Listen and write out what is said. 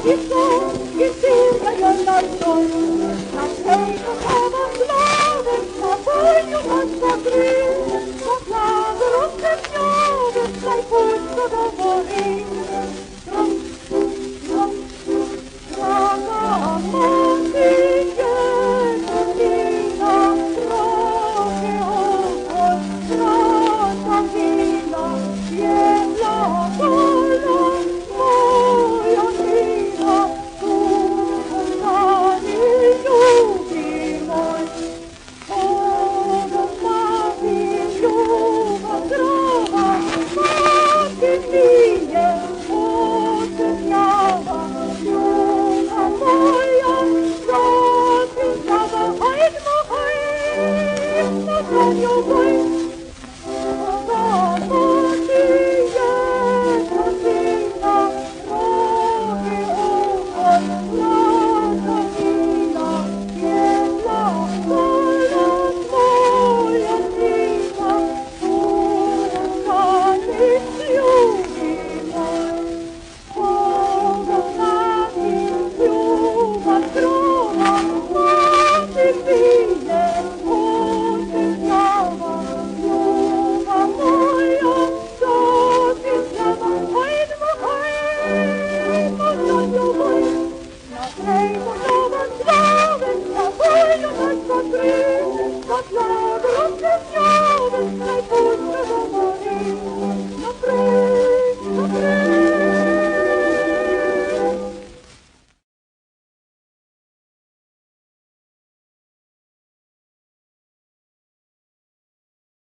I så gestillar jag landsorg. Att hejka av oss lagen, ta boj och massa brun. Och flader och senjorer, släg puss och de var in. Dropp, draga måntigen och dina drake åkor. Prata vila, jävla bollon, moja vila. Skolan i jordimor. Och de mavi jova drava, matin vie, åten java. Jova moja, pratin java, haid mo haid, mo kan jo boy.